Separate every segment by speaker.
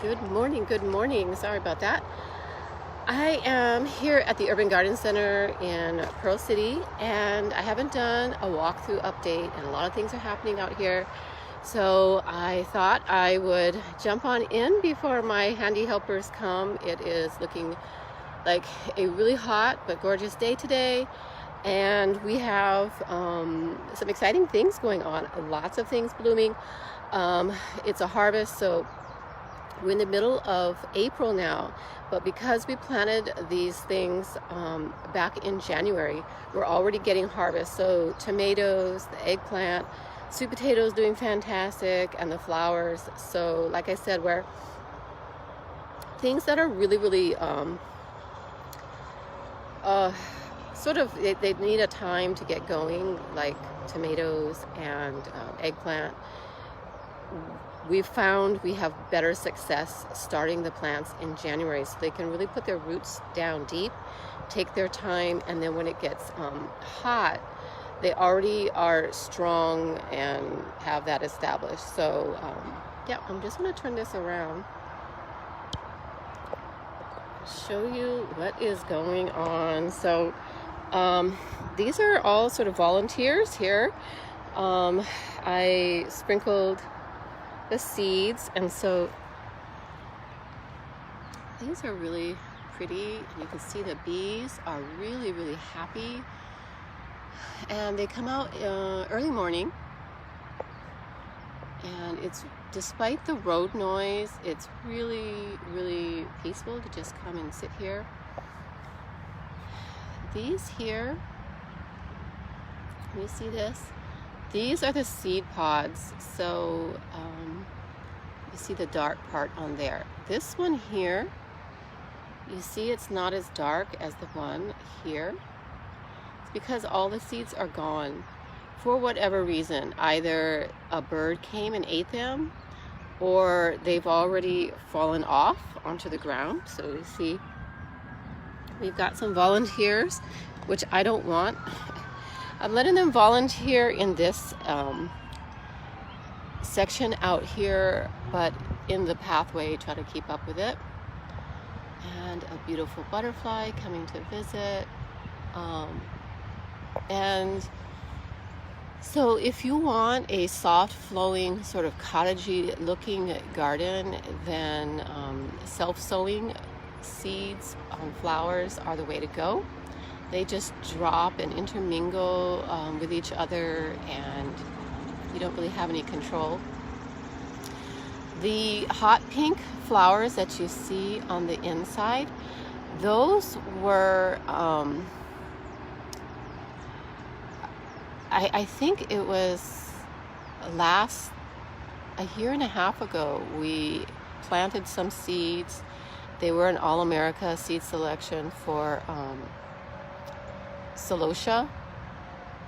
Speaker 1: Good morning, good morning. Sorry about that. I am here at the Urban Garden Center in Pearl City, and I haven't done a walkthrough update, and a lot of things are happening out here. So I thought I would jump on in before my handy helpers come. It is looking like a really hot but gorgeous day today, and we have some exciting things going on, lots of things blooming. It's a harvest, so we're in the middle of April now, but because we planted these things back in January, we're already getting harvest. So tomatoes, the eggplant, sweet potatoes doing fantastic, and the flowers. So like I said, we're things that are really they need a time to get going, like tomatoes and eggplant. We've found we have better success starting the plants in January, so they can really put their roots down deep, take their time, and then when it gets hot, they already are strong and have that established. So yeah, I'm just going to turn this around, show you what is going on. So these are all sort of volunteers here. I sprinkled the seeds, and so these are really pretty, and you can see the bees are really happy, and they come out early morning, and it's, despite the road noise, it's really peaceful to just come and sit here. These here, can you see this? These are the seed pods. So you see the dark part on there. This one here, you see it's not as dark as the one here. It's because all the seeds are gone for whatever reason. Either a bird came and ate them, or they've already fallen off onto the ground. So you see we've got some volunteers, which I don't want. I'm letting them volunteer in this section out here, but in the pathway, try to keep up with it. And a beautiful butterfly coming to visit. And so if you want a soft flowing, sort of cottagey looking garden, then self-sowing seeds on flowers are the way to go. They just drop and intermingle with each other, and you don't really have any control. The hot pink flowers that you see on the inside, those were, I think it was a year and a half ago, we planted some seeds. They were an All-America seed selection for celosia,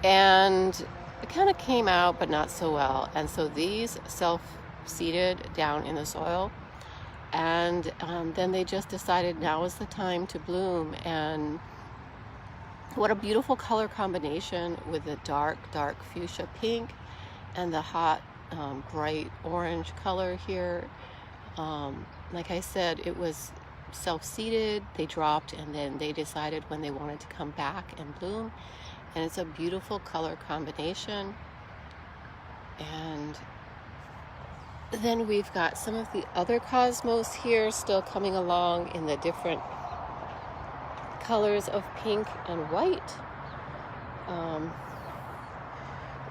Speaker 1: and it kind of came out, but not so well. And so these self-seeded down in the soil, and then they just decided now is the time to bloom. And what a beautiful color combination with the dark fuchsia pink and the hot bright orange color here. Like I said, it was self-seeded, they dropped, and then they decided when they wanted to come back and bloom, and it's a beautiful color combination. And then we've got some of the other cosmos here still coming along in the different colors of pink and white,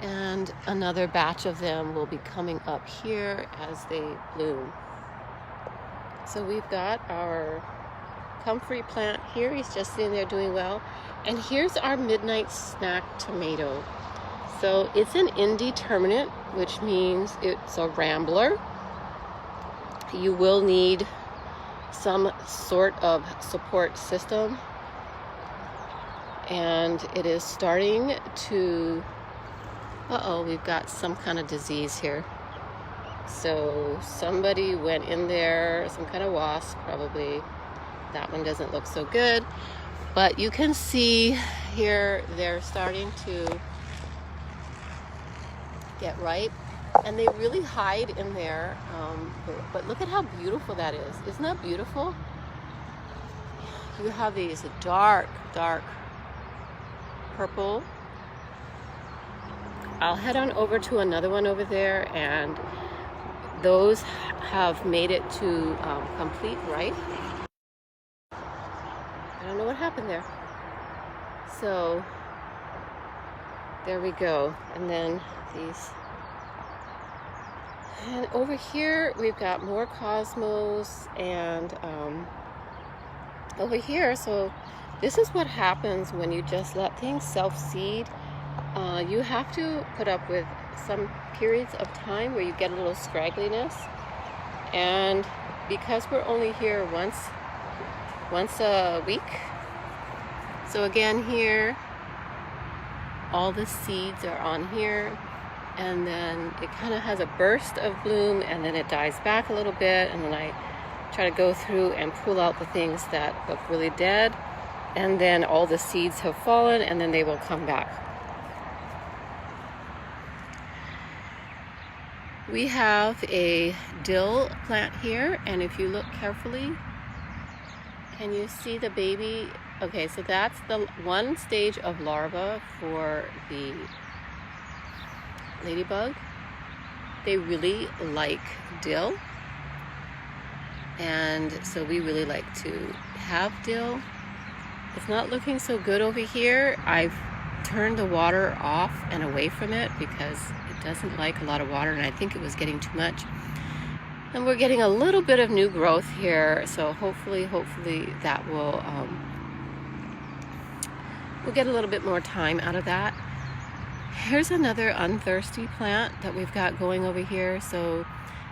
Speaker 1: and another batch of them will be coming up here as they bloom. So we've got our comfrey plant here. He's just sitting there doing well. And here's our midnight snack tomato. So it's an indeterminate, which means it's a rambler. You will need some sort of support system. And it is starting to, we've got some kind of disease here. So somebody went in there, some kind of wasp probably. That one doesn't look so good, but you can see here they're starting to get ripe. and they really hide in there. But look at how beautiful that is. Isn't that beautiful? You have these dark purple. I'll head on over to another one over there, and those have made it to complete ripe. I don't know what happened there. So there we go. And then these. And over here we've got more cosmos, and over here, so this is what happens when you just let things self-seed. You have to put up with some periods of time where you get a little scraggliness, and because we're only here once a week, so again here all the seeds are on here, and then it kind of has a burst of bloom, and then it dies back a little bit, and then I try to go through and pull out the things that look really dead, and then all the seeds have fallen, and then they will come back. We have a dill plant here, and if you look carefully, can you see the baby? Okay, so that's the one stage of larva for the ladybug. They really like dill, and so we really like to have dill. It's not looking so good over here. I've turned the water off and away from it because it doesn't like a lot of water, and I think it was getting too much. And we're getting a little bit of new growth here, so hopefully that will we'll get a little bit more time out of that. Here's another unthirsty plant that we've got going over here. So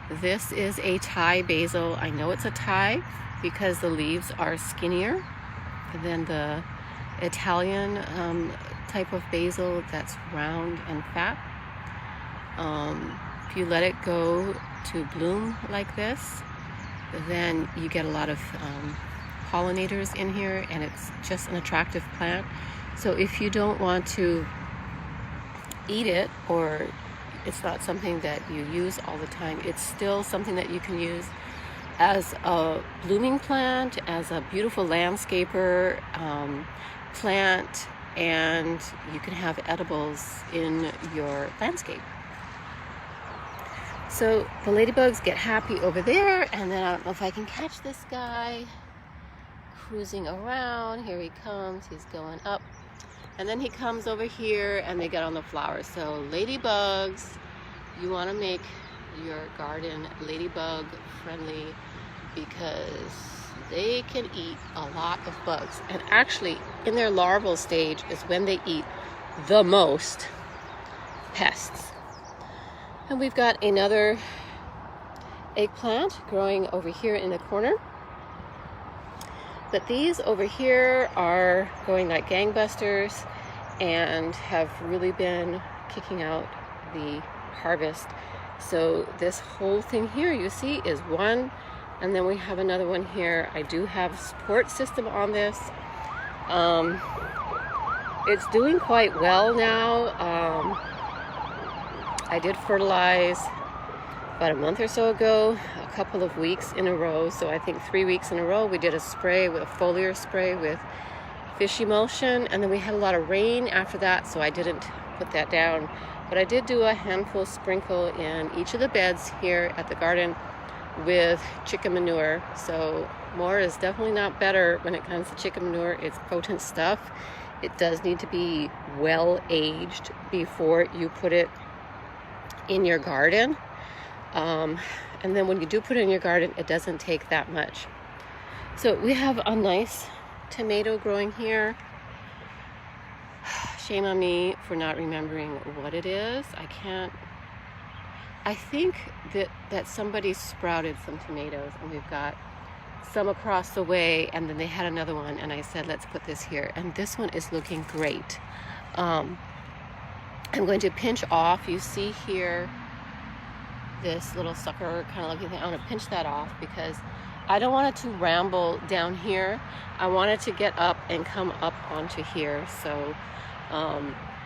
Speaker 1: this is a Thai basil. I know it's a Thai because the leaves are skinnier than the Italian type of basil that's round and fat. If you let it go to bloom like this, then you get a lot of pollinators in here, and it's just an attractive plant. So if you don't want to eat it, or it's not something that you use all the time, it's still something that you can use as a blooming plant, as a beautiful landscaper plant, and you can have edibles in your landscape. So the ladybugs get happy over there, and then I don't know if I can catch this guy cruising around. Here he comes, he's going up, and then he comes over here and they get on the flowers. So ladybugs, you want to make your garden ladybug friendly because they can eat a lot of bugs, and actually in their larval stage is when they eat the most pests. And we've got another eggplant growing over here in the corner. But these over here are going like gangbusters and have really been kicking out the harvest. So this whole thing here, you see, is one, and then we have another one here. I do have a support system on this. It's doing quite well now. I did fertilize about a month or so ago, a couple of weeks in a row. So I think 3 weeks in a row we did a spray with a foliar spray with fish emulsion, and then we had a lot of rain after that, so I didn't put that down. But I did do a handful sprinkle in each of the beds here at the garden with chicken manure. So more is definitely not better when it comes to chicken manure. It's potent stuff. It does need to be well aged before you put it in your garden, and then when you do put it in your garden, it doesn't take that much. So we have a nice tomato growing here. Shame on me for not remembering what it is. I think that somebody sprouted some tomatoes, and we've got some across the way, and then they had another one, and I said let's put this here, and this one is looking great. I'm going to pinch off, you see here, this little sucker kind of looking thing. I'm going to pinch that off because I don't want it to ramble down here. I want it to get up and come up onto here. So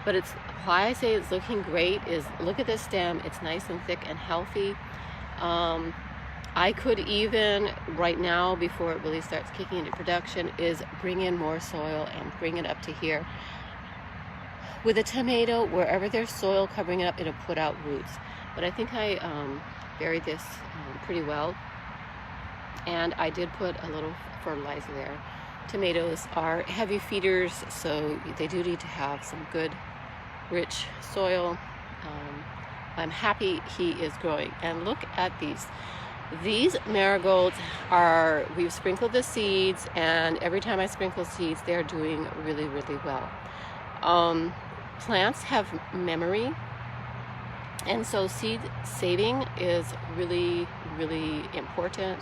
Speaker 1: But it's why I say it's looking great is look at this stem. It's nice and thick and healthy. I could even right now, before it really starts kicking into production, is bring in more soil and bring it up to here. With a tomato, wherever there's soil covering it up, it'll put out roots. But I think I buried this pretty well. And I did put a little fertilizer there. Tomatoes are heavy feeders, so they do need to have some good, rich soil. I'm happy he is growing. And look at these. These marigolds we've sprinkled the seeds, and every time I sprinkle seeds, they're doing really, really well. Plants have memory, and so seed saving is really, really important,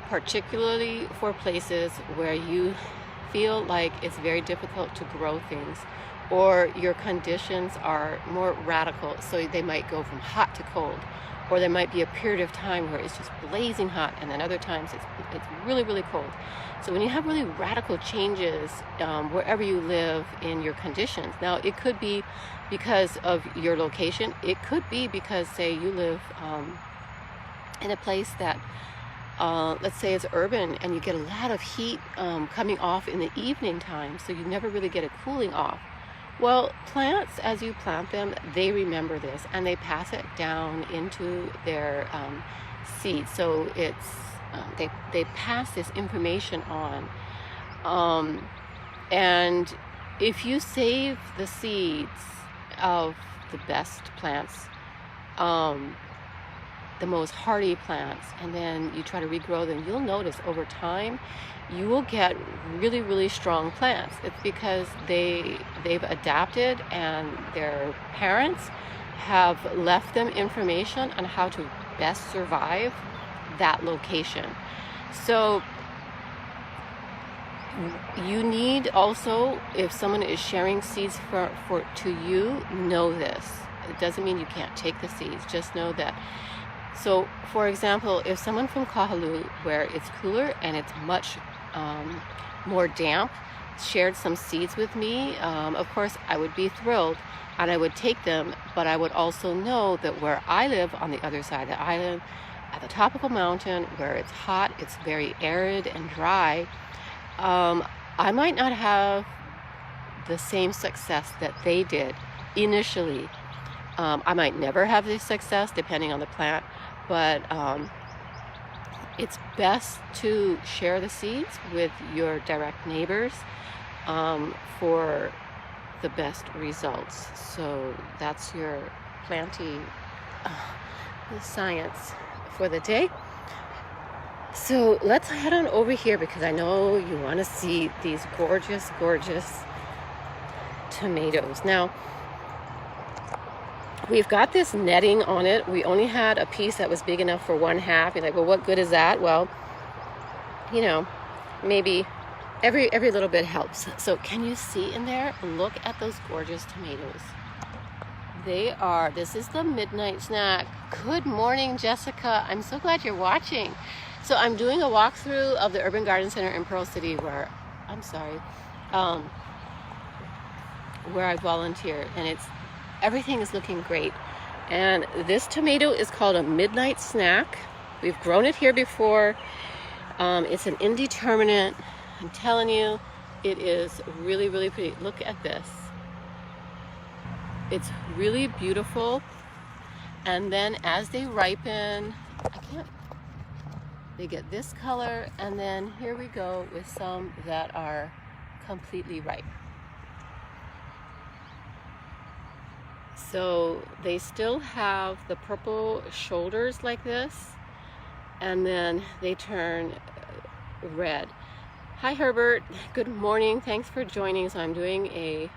Speaker 1: particularly for places where you feel like it's very difficult to grow things, or your conditions are more radical, so they might go from hot to cold, or there might be a period of time where it's just blazing hot, and then other times it's really, really cold. So when you have really radical changes wherever you live in your conditions, now it could be because of your location. It could be because, say, you live in a place that, let's say it's urban, and you get a lot of heat coming off in the evening time, so you never really get a cooling off. Well, plants, as you plant them, they remember this, and they pass it down into their seeds. So it's they pass this information on. And if you save the seeds of the best plants, the most hardy plants, and then you try to regrow them, you'll notice over time you will get really, really strong plants. It's because they've adapted, and their parents have left them information on how to best survive that location. So you need also, if someone is sharing seeds to you, know this. It doesn't mean you can't take the seeds, just know that. So, for example, if someone from Kahaluu, where it's cooler and it's much more damp, shared some seeds with me, of course I would be thrilled, and I would take them, but I would also know that where I live on the other side of the island, at the top of a mountain where it's hot, it's very arid and dry, I might not have the same success that they did initially. I might never have this success depending on the plant, but it's best to share the seeds with your direct neighbors for the best results. So that's your planting science for the day. So let's head on over here, because I know you want to see these gorgeous, gorgeous tomatoes. Now, we've got this netting on it. We only had a piece that was big enough for 1/2. You're like, well, what good is that? Well, you know, maybe every little bit helps. So can you see in there? Look at those gorgeous tomatoes. This is the midnight snack. Good morning, Jessica. I'm so glad you're watching. So I'm doing a walkthrough of the Urban Garden Center in Pearl City where I volunteer, and everything is looking great. And this tomato is called a midnight snack. We've grown it here before. It's an indeterminate. I'm telling you, it is really, really pretty. Look at this. It's really beautiful. And then as they ripen, they get this color, and then here we go with some that are completely ripe. So they still have the purple shoulders like this, and then they turn red. Hi Herbert, good morning, thanks for joining. So I'm doing a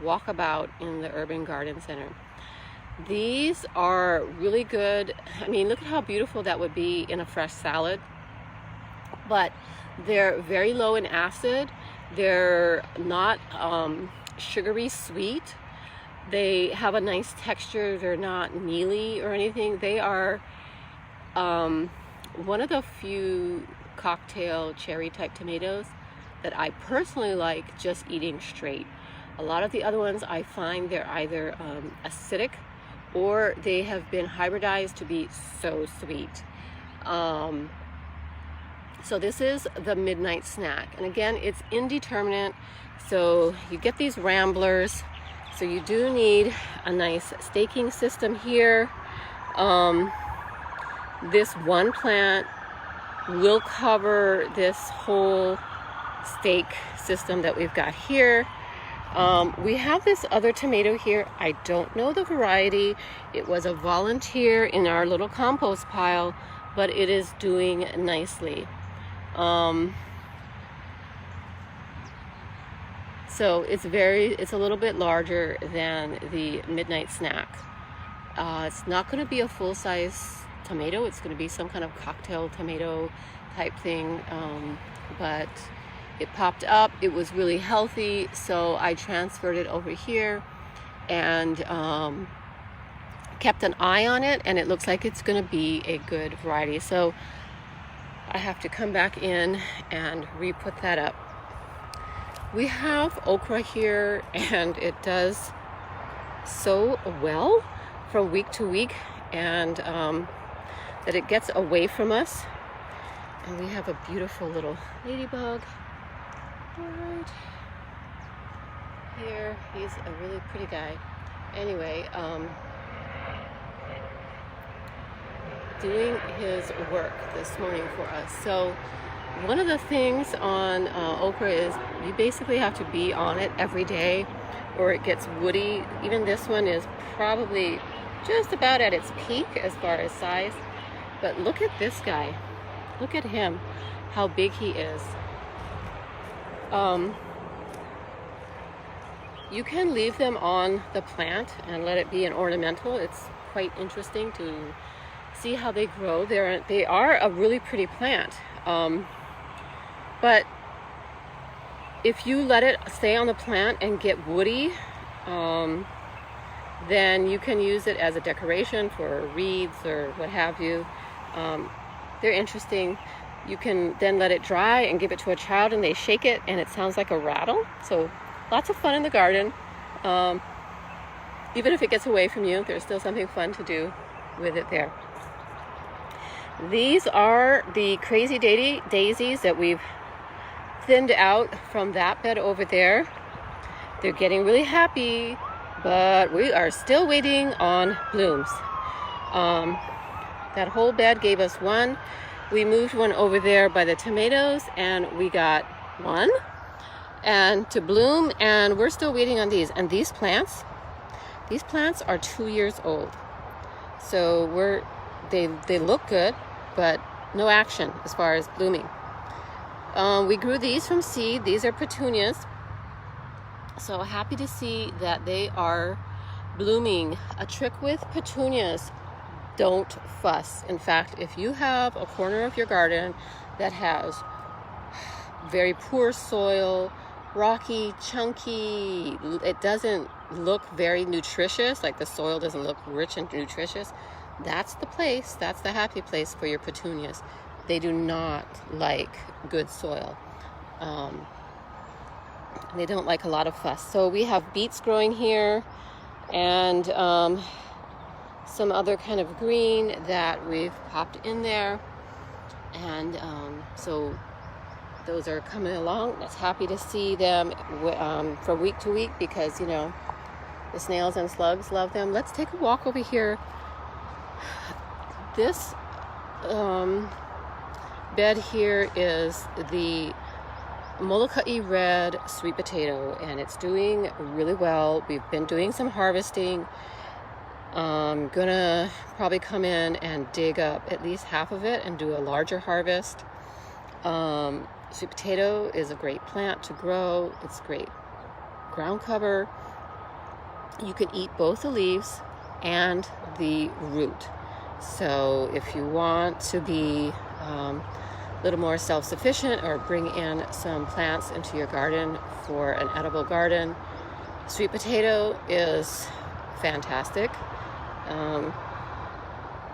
Speaker 1: walkabout in the Urban Garden Center. These are really good. I mean, look at how beautiful that would be in a fresh salad. But they're very low in acid. They're not sugary sweet. They have a nice texture. They're not mealy or anything. They are one of the few cocktail cherry type tomatoes that I personally like just eating straight. A lot of the other ones, I find they're either acidic or they have been hybridized to be so sweet. So this is the midnight snack. And again, it's indeterminate. So you get these ramblers. So you do need a nice staking system here. This one plant will cover this whole stake system that we've got here. We have this other tomato here. I don't know the variety. It was a volunteer in our little compost pile, but it is doing nicely. So it's a little bit larger than the midnight snack. It's not going to be a full-size tomato. It's going to be some kind of cocktail tomato type thing, but it popped up. It was really healthy, so I transferred it over here and kept an eye on it, and it looks like it's going to be a good variety. So I have to come back in and re-put that up. We have okra here, and it does so well from week to week, and that it gets away from us. And we have a beautiful little ladybug right here. He's a really pretty guy. Anyway, doing his work this morning for us. So one of the things on okra is you basically have to be on it every day or it gets woody. Even this one is probably just about at its peak as far as size. But look at this guy. Look at him, how big he is. You can leave them on the plant and let it be an ornamental. It's quite interesting to see how they grow. They are a really pretty plant. But if you let it stay on the plant and get woody, then you can use it as a decoration for wreaths or what have you. They're interesting. You can then let it dry and give it to a child and they shake it and it sounds like a rattle. So lots of fun in the garden. Even if it gets away from you, there's still something fun to do with it there. These are the crazy daisies that we've thinned out from that bed over there. They're getting really happy, but we are still waiting on blooms. That whole bed gave us one. We moved one over there by the tomatoes and we got one and to bloom, and we're still waiting on these. And these plants are 2 years old. So they look good, but no action as far as blooming. We grew these from seed. These are petunias. So happy to see that they are blooming. A trick with petunias, don't fuss. In fact, if you have a corner of your garden that has very poor soil, rocky, chunky, it doesn't look very nutritious, like the soil doesn't look rich and nutritious, that's the place, that's the happy place for your petunias. They do not like good soil. They don't like a lot of fuss. So we have beets growing here and some other kind of green that we've popped in there. And so those are coming along. That's happy to see them from week to week because, you know, the snails and slugs love them. Let's take a walk over here. This bed here is the Molokai red sweet potato, and it's doing really well. We've been doing some harvesting. I'm gonna probably come in and dig up at least half of it and do a larger harvest. Sweet potato is a great plant to grow. It's great ground cover. You can eat both the leaves and the root. So if you want to be a little more self-sufficient or bring in some plants into your garden for an edible garden, sweet potato is fantastic.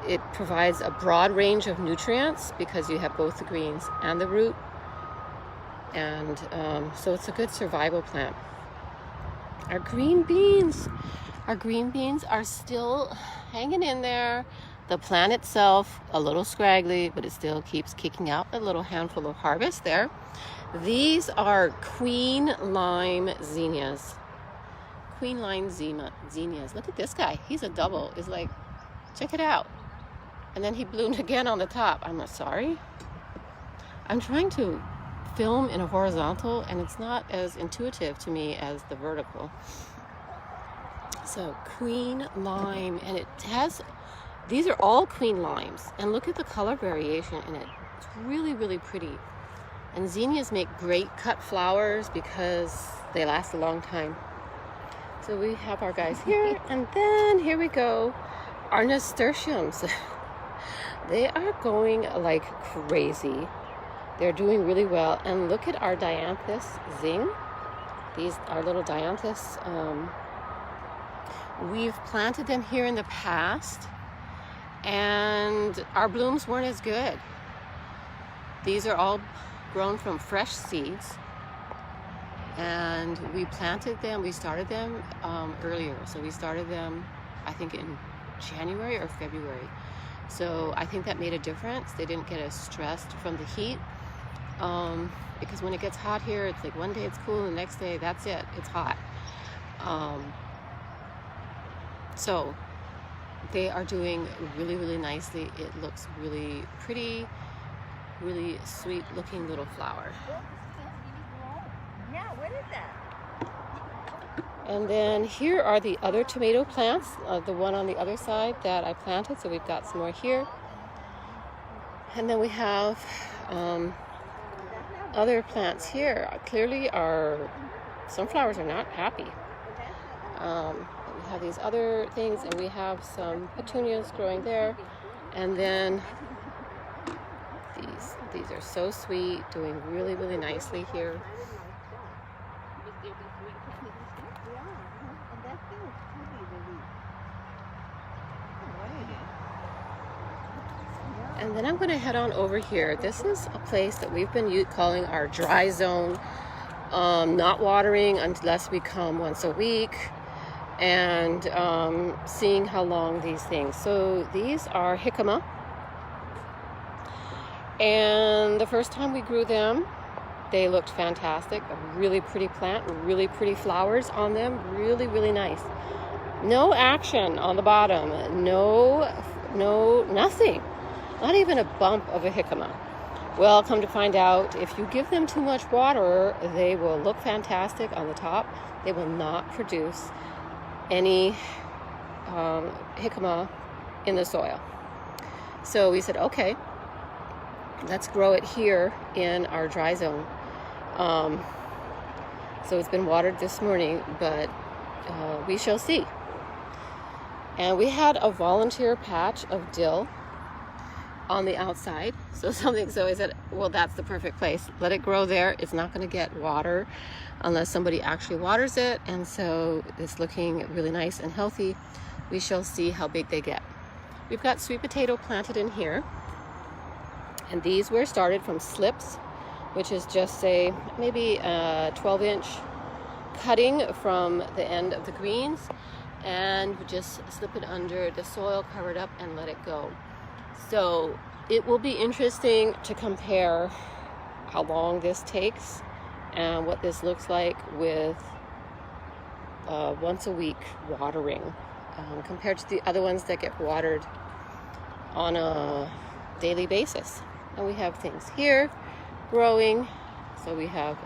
Speaker 1: It provides a broad range of nutrients because you have both the greens and the root, and so it's a good survival plant. Our green beans. Our green beans are still hanging in there. The plant itself, a little scraggly, but it still keeps kicking out a little handful of harvest there. These are queen lime zinnias. Queen lime zinnias. Look at this guy. He's a double. It's like, check it out. And then he bloomed again on the top. I'm sorry. I'm trying to film in a horizontal, and it's not as intuitive to me as the vertical. So queen lime, and it has, these are all queen limes, and look at the color variation in it. It's really, really pretty. And zinnias make great cut flowers because they last a long time. So we have our guys here, and then here we go, our nasturtiums. They are going like crazy. They're doing really well. And look at our dianthus zing. These are little dianthus. We've planted them here in the past, and our blooms weren't as good. These are all grown from fresh seeds, and we planted them, we started them earlier. So we started them, I think, in January or February. So I think that made a difference. They didn't get as stressed from the heat, because when it gets hot here, it's like one day it's cool, and the next day, that's it, it's hot. So they are doing really, really nicely. It looks really pretty, really sweet looking little flower.
Speaker 2: Yeah, what is that?
Speaker 1: And then here are the other tomato plants, the one on the other side that I planted. So we've got some more here. And then we have other plants here. Clearly our sunflowers are not happy. We have these other things, and we have some petunias growing there. And then these are so sweet, doing really, really nicely here. And then I'm going to head on over here. This is a place that we've been calling our dry zone, not watering unless we come once a week, and seeing how long these things. So these are jicama, and the first time we grew them, they looked fantastic. A really pretty plant, really pretty flowers on them, really, really nice. No action on the bottom, nothing. Not even a bump of a jicama. Well, come to find out, if you give them too much water, they will look fantastic on the top. They will not produce any jicama in the soil. So we said, okay, let's grow it here in our dry zone. So it's been watered this morning, but we shall see. And we had a volunteer patch of dill on the outside, so I said, well, that's the perfect place. Let it grow there. It's not going to get water unless somebody actually waters it, and so it's looking really nice and healthy. We shall see how big they get. We've got sweet potato planted in here, and these were started from slips, which is just say maybe a 12-inch cutting from the end of the greens, and just slip it under the soil, cover it up, and let it go. So it will be interesting to compare how long this takes and what this looks like with once a week watering, compared to the other ones that get watered on a daily basis. And we have things here growing. So we have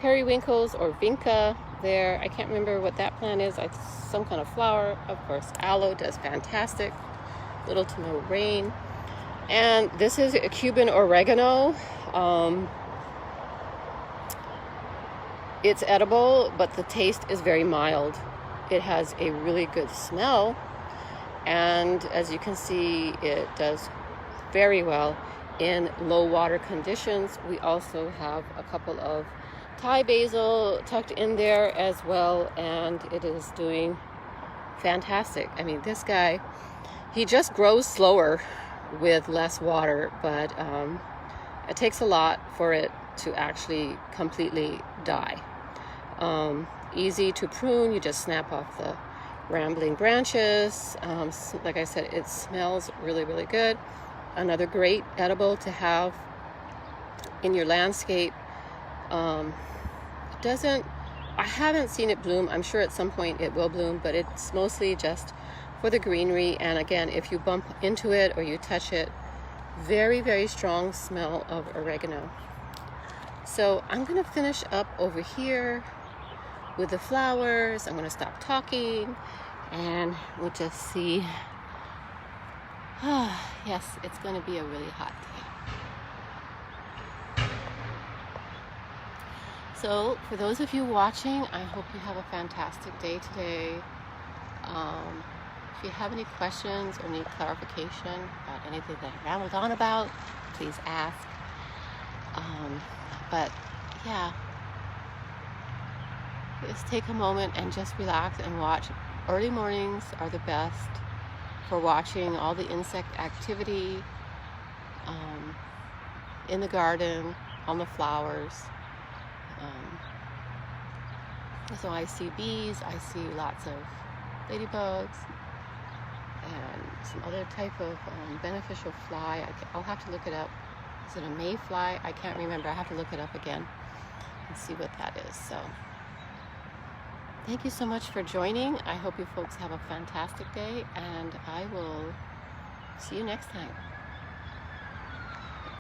Speaker 1: periwinkles or vinca there. I can't remember what that plant is. It's some kind of flower. Of course, aloe does fantastic. Little to no rain. And this is a Cuban oregano. It's edible, but the taste is very mild. It has a really good smell, and as you can see, it does very well in low water conditions. We also have a couple of Thai basil tucked in there as well, and it is doing fantastic. I mean, this guy, he just grows slower with less water, but it takes a lot for it to actually completely die. easy to prune. You just snap off the rambling branches. Like I said, it smells really, really good. Another great edible to have in your landscape. I haven't seen it bloom. I'm sure at some point it will bloom, but it's mostly just for the greenery. And again, if you bump into it or you touch it, very, very strong smell of oregano. So I'm going to finish up over here with the flowers. I'm going to stop talking and we'll just see. Yes, it's going to be a really hot day. So for those of you watching, I hope you have a fantastic day today. If you have any questions or need clarification about anything that I rambled on about, please ask. But yeah, just take a moment and just relax and watch. Early mornings are the best for watching all the insect activity in the garden, on the flowers. So I see bees, I see lots of ladybugs, and some other type of beneficial fly. I'll have to look it up. Is it a mayfly? I can't remember. I have to look it up again and see what that is. So thank you so much for joining. I hope you folks have a fantastic day, and I will see you next time.